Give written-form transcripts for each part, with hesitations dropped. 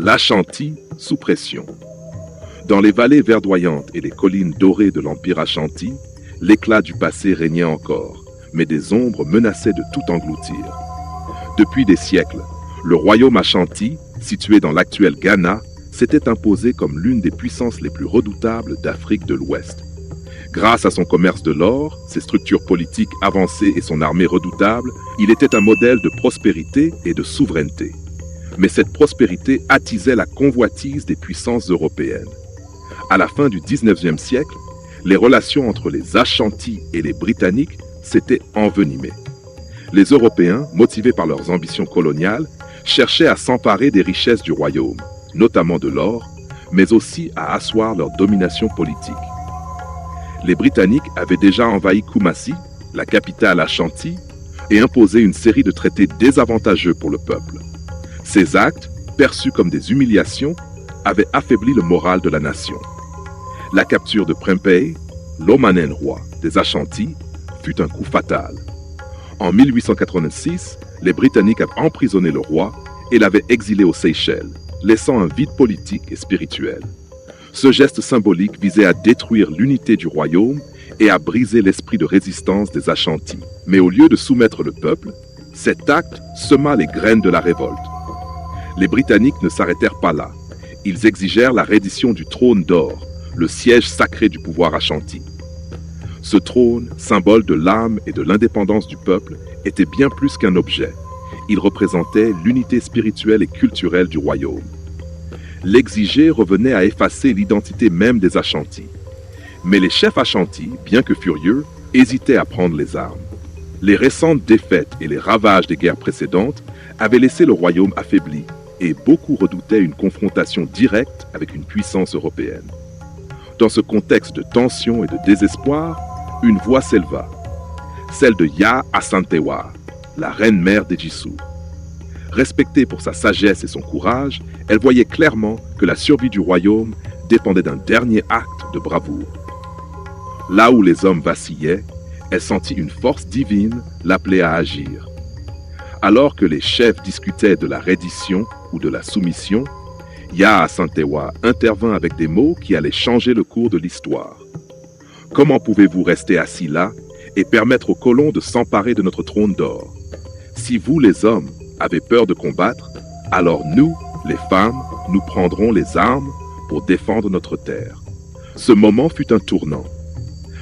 L'Ashanti sous pression. Dans les vallées verdoyantes et les collines dorées de l'Empire Ashanti, l'éclat du passé régnait encore, mais des ombres menaçaient de tout engloutir. Depuis des siècles, le royaume Ashanti, situé dans l'actuel Ghana, s'était imposé comme l'une des puissances les plus redoutables d'Afrique de l'Ouest. Grâce à son commerce de l'or, ses structures politiques avancées et son armée redoutable, il était un modèle de prospérité et de souveraineté. Mais cette prospérité attisait la convoitise des puissances européennes. À la fin du XIXe siècle, les relations entre les Ashanti et les Britanniques s'étaient envenimées. Les Européens, motivés par leurs ambitions coloniales, cherchaient à s'emparer des richesses du royaume, notamment de l'or, mais aussi à asseoir leur domination politique. Les Britanniques avaient déjà envahi Kumasi, la capitale Ashanti, et imposé une série de traités désavantageux pour le peuple. Ces actes, perçus comme des humiliations, avaient affaibli le moral de la nation. La capture de Prempeh, l'Omanen roi des Ashanti, fut un coup fatal. En 1886, les Britanniques avaient emprisonné le roi et l'avaient exilé aux Seychelles, laissant un vide politique et spirituel. Ce geste symbolique visait à détruire l'unité du royaume et à briser l'esprit de résistance des Ashanti. Mais au lieu de soumettre le peuple, cet acte sema les graines de la révolte. Les Britanniques ne s'arrêtèrent pas là. Ils exigèrent la reddition du trône d'or, le siège sacré du pouvoir Ashanti. Ce trône, symbole de l'âme et de l'indépendance du peuple, était bien plus qu'un objet. Il représentait l'unité spirituelle et culturelle du royaume. L'exiger revenait à effacer l'identité même des Ashanti. Mais les chefs Ashanti, bien que furieux, hésitaient à prendre les armes. Les récentes défaites et les ravages des guerres précédentes avaient laissé le royaume affaibli, et beaucoup redoutaient une confrontation directe avec une puissance européenne. Dans ce contexte de tension et de désespoir, une voix s'éleva, celle de Yaa Asantewaa, la reine-mère d'Ejissou. Respectée pour sa sagesse et son courage, elle voyait clairement que la survie du royaume dépendait d'un dernier acte de bravoure. Là où les hommes vacillaient, elle sentit une force divine l'appeler à agir. Alors que les chefs discutaient de la reddition ou de la soumission, Yaa Asantewaa intervint avec des mots qui allaient changer le cours de l'histoire. « Comment pouvez-vous rester assis là et permettre aux colons de s'emparer de notre trône d'or? Si vous, les hommes, avez peur de combattre, alors nous, les femmes, nous prendrons les armes pour défendre notre terre. » Ce moment fut un tournant.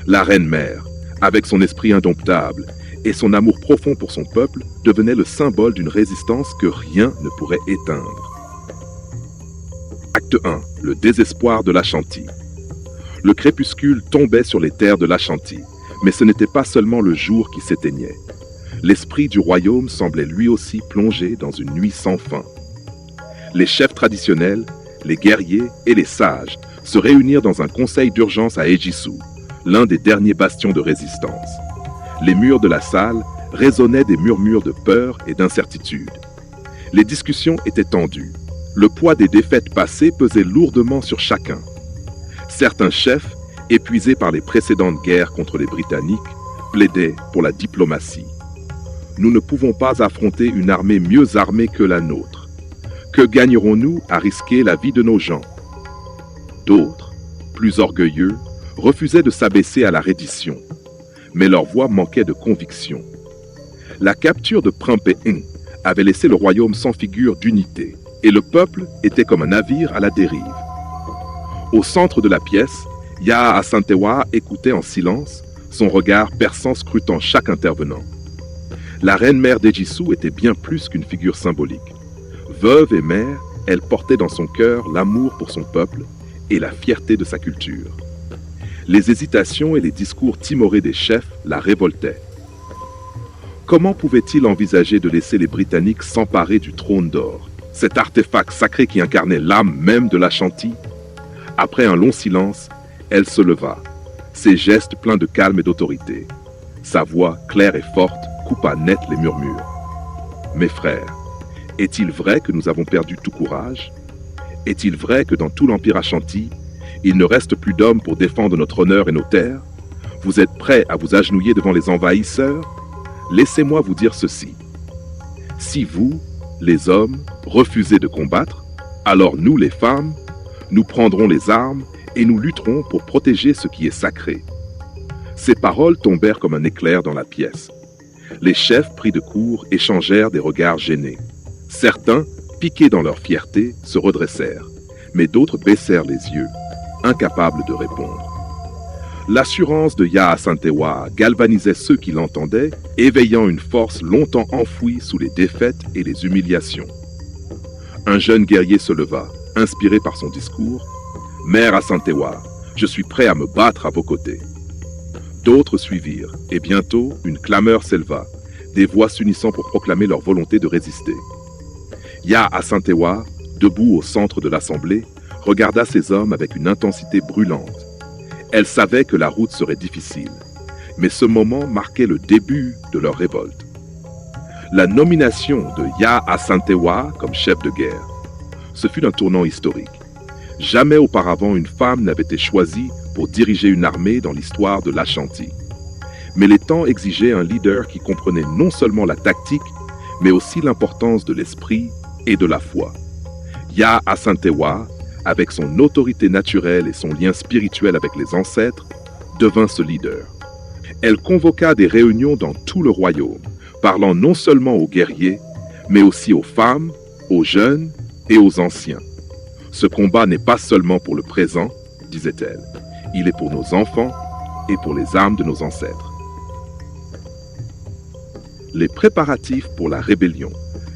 La reine-mère, avec son esprit indomptable et son amour profond pour son peuple, devenait le symbole d'une résistance que rien ne pourrait éteindre. Acte 1. Le désespoir de l'Ashanti. Le crépuscule tombait sur les terres de l'Ashanti, mais ce n'était pas seulement le jour qui s'éteignait. L'esprit du royaume semblait lui aussi plongé dans une nuit sans fin. Les chefs traditionnels, les guerriers et les sages se réunirent dans un conseil d'urgence à Ejissou, l'un des derniers bastions de résistance. Les murs de la salle résonnaient des murmures de peur et d'incertitude. Les discussions étaient tendues. Le poids des défaites passées pesait lourdement sur chacun. Certains chefs, épuisés par les précédentes guerres contre les Britanniques, plaidaient pour la diplomatie. Nous ne pouvons pas affronter une armée mieux armée que la nôtre. Que gagnerons-nous à risquer la vie de nos gens? D'autres, plus orgueilleux, refusaient de s'abaisser à la reddition, mais leur voix manquait de conviction. La capture de Prempeh avait laissé le royaume sans figure d'unité, et le peuple était comme un navire à la dérive. Au centre de la pièce, Yaa Asantewaa écoutait en silence, son regard perçant scrutant chaque intervenant. La reine-mère d'Ejissou était bien plus qu'une figure symbolique. Veuve et mère, elle portait dans son cœur l'amour pour son peuple et la fierté de sa culture. Les hésitations et les discours timorés des chefs la révoltaient. Comment pouvait-il envisager de laisser les Britanniques s'emparer du trône d'or, cet artefact sacré qui incarnait l'âme même de l'Ashanti? Après un long silence, elle se leva, ses gestes pleins de calme et d'autorité. Sa voix, claire et forte, coupa net les murmures. « Mes frères, est-il vrai que nous avons perdu tout courage? Est-il vrai que dans tout l'Empire Ashanti, il ne reste plus d'hommes pour défendre notre honneur et nos terres? Vous êtes prêts à vous agenouiller devant les envahisseurs? Laissez-moi vous dire ceci. Si vous, les hommes, refusez de combattre, Alors nous, les femmes, nous prendrons les armes et nous lutterons pour protéger ce qui est sacré. » Ces paroles tombèrent comme un éclair dans la pièce. Les chefs pris de court échangèrent des regards gênés. Certains, piqués dans leur fierté, se redressèrent, mais d'autres baissèrent les yeux, incapables de répondre. L'assurance de Yaa-Asantewaa galvanisait ceux qui l'entendaient, éveillant une force longtemps enfouie sous les défaites et les humiliations. Un jeune guerrier se leva, inspiré par son discours. « Mère Asantewaa, je suis prêt à me battre à vos côtés. » D'autres suivirent, et bientôt une clameur s'éleva, des voix s'unissant pour proclamer leur volonté de résister. Yaa-Asantewaa, debout au centre de l'assemblée, regarda ces hommes avec une intensité brûlante. Elle savait que la route serait difficile, mais ce moment marquait le début de leur révolte. La nomination de Yaa-Asantewaa comme chef de guerre, ce fut un tournant historique. Jamais auparavant une femme n'avait été choisie pour diriger une armée dans l'histoire de l'Ashanti. Mais les temps exigeaient un leader qui comprenait non seulement la tactique, mais aussi l'importance de l'esprit et de la foi. Yaa-Asantewaa, avec son autorité naturelle et son lien spirituel avec les ancêtres, devint ce leader. Elle convoqua des réunions dans tout le royaume, parlant non seulement aux guerriers, mais aussi aux femmes, aux jeunes et aux anciens. Ce combat n'est pas seulement pour le présent, disait-elle, il est pour nos enfants et pour les âmes de nos ancêtres. Les préparatifs pour la rébellion.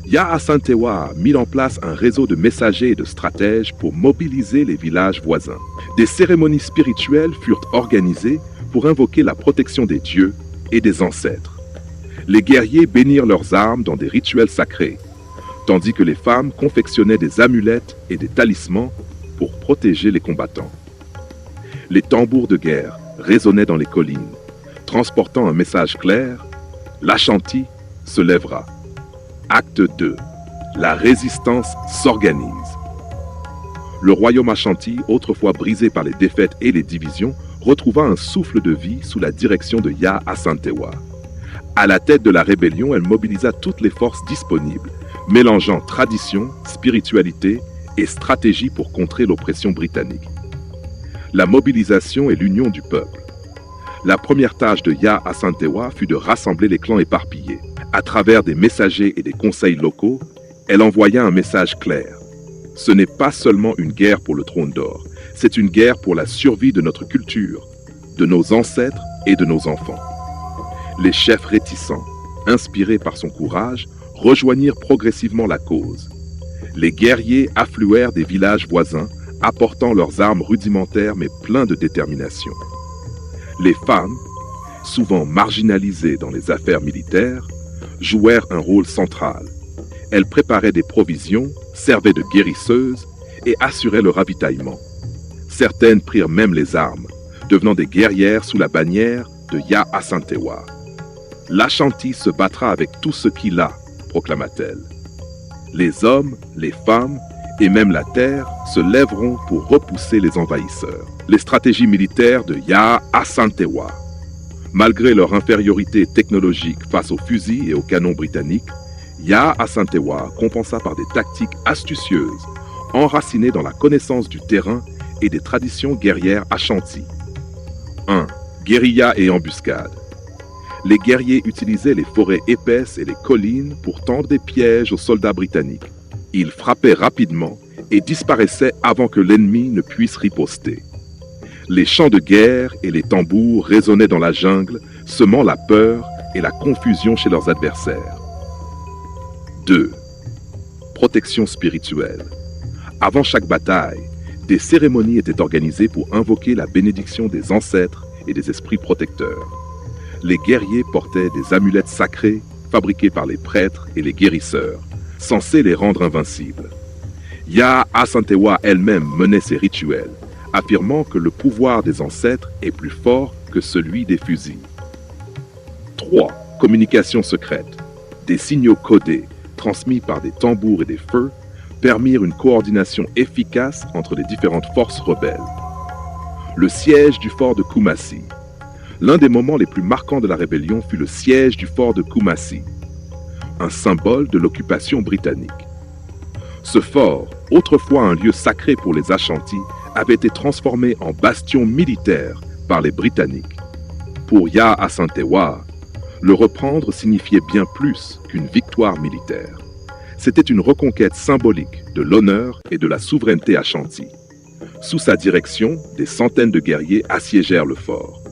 Yaa-Asantewaa mit en place un réseau de messagers et de stratèges pour mobiliser les villages voisins. Des cérémonies spirituelles furent organisées pour invoquer la protection des dieux et des ancêtres. Les guerriers bénirent leurs armes dans des rituels sacrés, tandis que les femmes confectionnaient des amulettes et des talismans pour protéger les combattants. Les tambours de guerre résonnaient dans les collines, transportant un message clair: l'Ashanti se lèvera. Acte 2. La résistance s'organise. Le royaume Ashanti, autrefois brisé par les défaites et les divisions, retrouva un souffle de vie sous la direction de Yaa-Asantewaa. À la tête de la rébellion, elle mobilisa toutes les forces disponibles, mélangeant tradition, spiritualité et stratégie pour contrer l'oppression britannique. La mobilisation et l'union du peuple. La première tâche de Yaa-Asantewaa fut de rassembler les clans éparpillés. À travers des messagers et des conseils locaux, elle envoya un message clair. Ce n'est pas seulement une guerre pour le trône d'or, c'est une guerre pour la survie de notre culture, de nos ancêtres et de nos enfants. Les chefs réticents, inspirés par son courage, rejoignirent progressivement la cause. Les guerriers affluèrent des villages voisins, apportant leurs armes rudimentaires mais pleins de détermination. Les femmes, souvent marginalisées dans les affaires militaires, jouèrent un rôle central. Elles préparaient des provisions, servaient de guérisseuses et assuraient le ravitaillement. Certaines prirent même les armes, devenant des guerrières sous la bannière de Yaa-Asantewaa. L'Ashanti se battra avec tout ce qu'il a, proclama-t-elle. Les hommes, les femmes et même la terre se lèveront pour repousser les envahisseurs. Les stratégies militaires de Yaa-Asantewaa. Malgré leur infériorité technologique face aux fusils et aux canons britanniques, Yaa-Asantewaa compensa par des tactiques astucieuses, enracinées dans la connaissance du terrain et des traditions guerrières Ashanti. 1. Guérilla et embuscade. Les guerriers utilisaient les forêts épaisses et les collines pour tendre des pièges aux soldats britanniques. Ils frappaient rapidement et disparaissaient avant que l'ennemi ne puisse riposter. Les chants de guerre et les tambours résonnaient dans la jungle, semant la peur et la confusion chez leurs adversaires. 2. Protection spirituelle. Avant chaque bataille, des cérémonies étaient organisées pour invoquer la bénédiction des ancêtres et des esprits protecteurs. Les guerriers portaient des amulettes sacrées fabriquées par les prêtres et les guérisseurs, censées les rendre invincibles. Yaa-Asantewaa elle-même menait ces rituels, affirmant que le pouvoir des ancêtres est plus fort que celui des fusils. 3. Communication secrète. Des signaux codés, transmis par des tambours et des feux, permirent une coordination efficace entre les différentes forces rebelles. Le siège du fort de Kumasi. L'un des moments les plus marquants de la rébellion fut le siège du fort de Kumasi, un symbole de l'occupation britannique. Ce fort, autrefois un lieu sacré pour les Ashantis, avait été transformé en bastion militaire par les Britanniques. Pour Yaa Asantewaa, le reprendre signifiait bien plus qu'une victoire militaire. C'était une reconquête symbolique de l'honneur et de la souveraineté Ashanti. Sous sa direction, des centaines de guerriers assiégèrent le fort.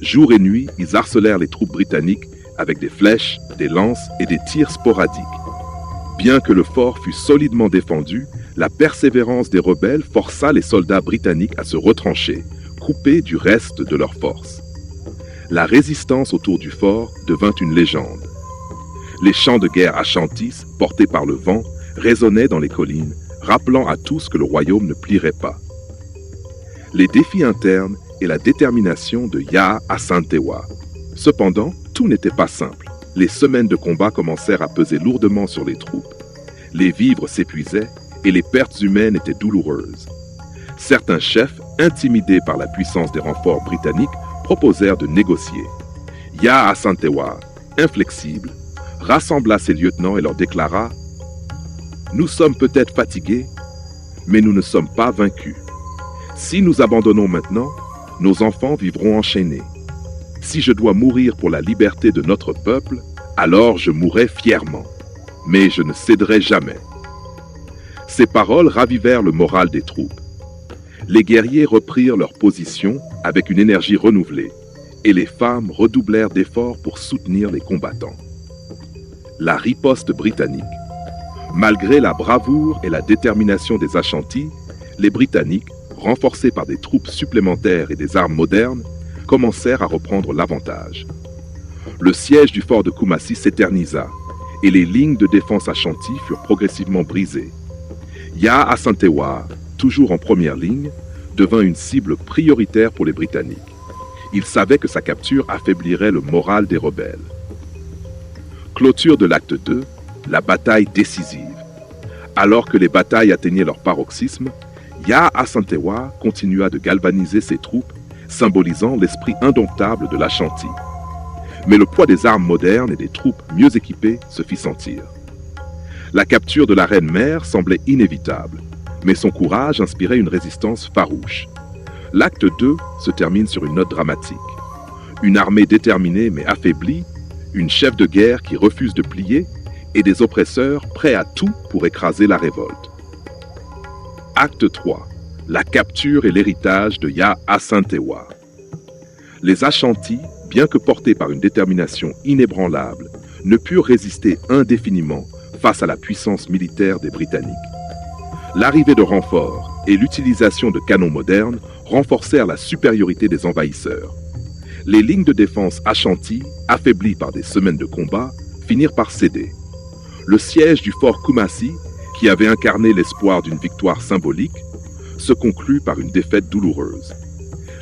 Jour et nuit, ils harcelèrent les troupes britanniques avec des flèches, des lances et des tirs sporadiques. Bien que le fort fût solidement défendu, la persévérance des rebelles força les soldats britanniques à se retrancher, coupés du reste de leurs forces. La résistance autour du fort devint une légende. Les chants de guerre ashantis, portés par le vent, résonnaient dans les collines, rappelant à tous que le royaume ne plierait pas. Les défis internes et la détermination de Yaa Asantewaa. Cependant, tout n'était pas simple. Les semaines de combat commencèrent à peser lourdement sur les troupes. Les vivres s'épuisaient et les pertes humaines étaient douloureuses. Certains chefs, intimidés par la puissance des renforts britanniques, proposèrent de négocier. Yaa Asantewaa, inflexible, rassembla ses lieutenants et leur déclara « Nous sommes peut-être fatigués, mais nous ne sommes pas vaincus. Si nous abandonnons maintenant, nos enfants vivront enchaînés. Si je dois mourir pour la liberté de notre peuple, alors je mourrai fièrement, mais je ne céderai jamais. » Ces paroles ravivèrent le moral des troupes. Les guerriers reprirent leur position avec une énergie renouvelée, et les femmes redoublèrent d'efforts pour soutenir les combattants. La riposte britannique. Malgré la bravoure et la détermination des Ashantis, les Britanniques, renforcés par des troupes supplémentaires et des armes modernes, commencèrent à reprendre l'avantage. Le siège du fort de Kumasi s'éternisa, et les lignes de défense Ashanti furent progressivement brisées. Yaa Asantewaa, toujours en première ligne, devint une cible prioritaire pour les Britanniques. Il savait que sa capture affaiblirait le moral des rebelles. Clôture de l'acte 2, la bataille décisive. Alors que les batailles atteignaient leur paroxysme, Yaa Asantewaa continua de galvaniser ses troupes, symbolisant l'esprit indomptable de l'Ashanti. Mais le poids des armes modernes et des troupes mieux équipées se fit sentir. La capture de la reine-mère semblait inévitable, mais son courage inspirait une résistance farouche. L'acte 2 se termine sur une note dramatique. Une armée déterminée mais affaiblie, une chef de guerre qui refuse de plier et des oppresseurs prêts à tout pour écraser la révolte. Acte 3. La capture et l'héritage de Yaa Asantewaa. Les Ashantis, bien que portés par une détermination inébranlable, ne purent résister indéfiniment face à la puissance militaire des Britanniques. L'arrivée de renforts et l'utilisation de canons modernes renforcèrent la supériorité des envahisseurs. Les lignes de défense Ashanti, affaiblies par des semaines de combat, finirent par céder. Le siège du fort Kumasi, qui avait incarné l'espoir d'une victoire symbolique, se conclut par une défaite douloureuse.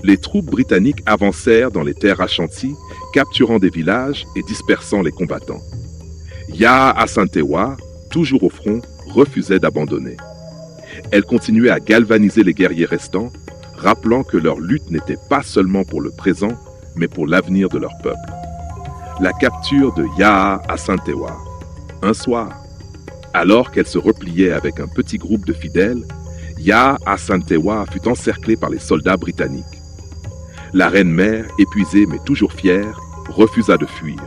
Les troupes britanniques avancèrent dans les terres Ashanti, capturant des villages et dispersant les combattants. Yaa Asantewaa, toujours au front, refusait d'abandonner. Elle continuait à galvaniser les guerriers restants, rappelant que leur lutte n'était pas seulement pour le présent, mais pour l'avenir de leur peuple. La capture de Yaa Asantewaa. Un soir, alors qu'elle se repliait avec un petit groupe de fidèles, Yaa Asantewaa fut encerclée par les soldats britanniques. La reine-mère, épuisée mais toujours fière, refusa de fuir.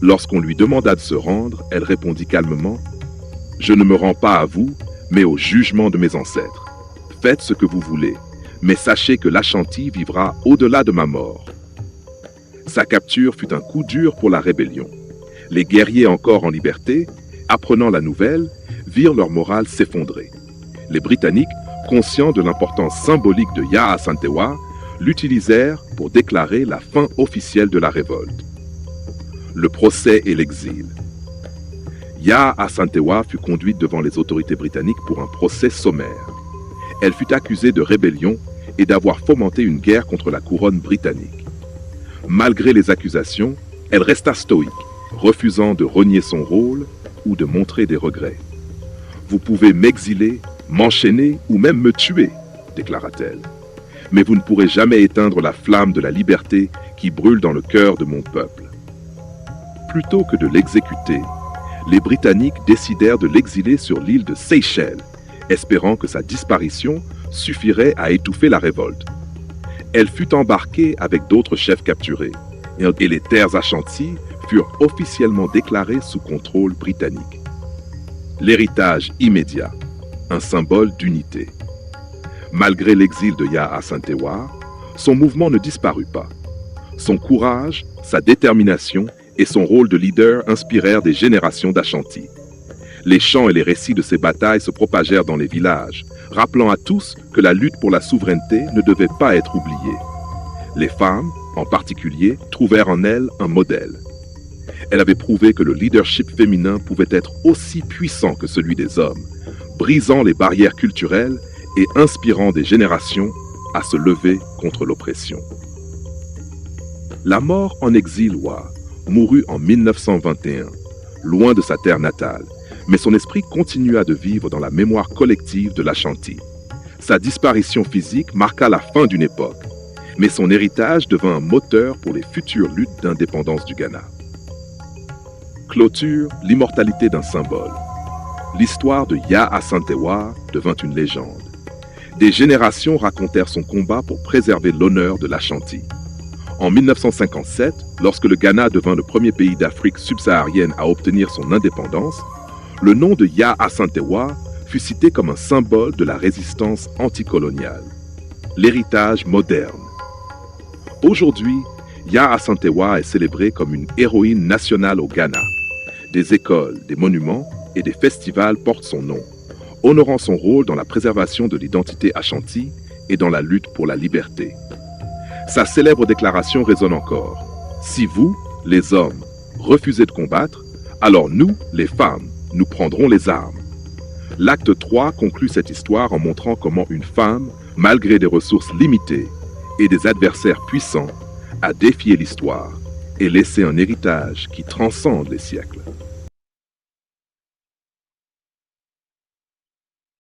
Lorsqu'on lui demanda de se rendre, elle répondit calmement « Je ne me rends pas à vous, mais au jugement de mes ancêtres. Faites ce que vous voulez, mais sachez que l'Ashanti vivra au-delà de ma mort. » Sa capture fut un coup dur pour la rébellion. Les guerriers encore en liberté, apprenant la nouvelle, virent leur morale s'effondrer. Les Britanniques, conscients de l'importance symbolique de Yaa Asantewaa, l'utilisèrent pour déclarer la fin officielle de la révolte. Le procès et l'exil. Yaa Asantewaa fut conduite devant les autorités britanniques pour un procès sommaire. Elle fut accusée de rébellion et d'avoir fomenté une guerre contre la couronne britannique. Malgré les accusations, elle resta stoïque, refusant de renier son rôle ou de montrer des regrets. « Vous pouvez m'exiler, m'enchaîner ou même me tuer, » déclara-t-elle. « Mais vous ne pourrez jamais éteindre la flamme de la liberté qui brûle dans le cœur de mon peuple. » Plutôt que de l'exécuter, les Britanniques décidèrent de l'exiler sur l'île de Seychelles espérant que sa disparition suffirait à étouffer la révolte. Elle fut embarquée avec d'autres chefs capturés, et les terres Ashanti furent officiellement déclarées sous contrôle britannique. L'héritage immédiat, un symbole d'unité. Malgré l'exil de Yaa Asantewaa, son mouvement ne disparut pas. Son courage, sa détermination et son rôle de leader inspirèrent des générations d'Ashanti. Les chants et les récits de ces batailles se propagèrent dans les villages, rappelant à tous que la lutte pour la souveraineté ne devait pas être oubliée. Les femmes, en particulier, trouvèrent en elle un modèle. Elle avait prouvé que le leadership féminin pouvait être aussi puissant que celui des hommes, brisant les barrières culturelles et inspirant des générations à se lever contre l'oppression. La mort en exil Wa mourut en 1921, loin de sa terre natale, mais son esprit continua de vivre dans la mémoire collective de l'Ashanti. Sa disparition physique marqua la fin d'une époque, mais son héritage devint un moteur pour les futures luttes d'indépendance du Ghana. Clôture l'immortalité d'un symbole. L'histoire de Yaa Asantewaa devint une légende. Des générations racontèrent son combat pour préserver l'honneur de l'Ashanti. En 1957, lorsque le Ghana devint le premier pays d'Afrique subsaharienne à obtenir son indépendance, le nom de Yaa Asantewaa fut cité comme un symbole de la résistance anticoloniale. L'héritage moderne. Aujourd'hui, Yaa Asantewaa est célébrée comme une héroïne nationale au Ghana. Des écoles, des monuments et des festivals portent son nom, honorant son rôle dans la préservation de l'identité Ashanti et dans la lutte pour la liberté. Sa célèbre déclaration résonne encore. Si vous, les hommes, refusez de combattre, alors nous, les femmes, nous prendrons les armes. L'acte 3 conclut cette histoire en montrant comment une femme, malgré des ressources limitées et des adversaires puissants, a défié l'histoire et laissé un héritage qui transcende les siècles.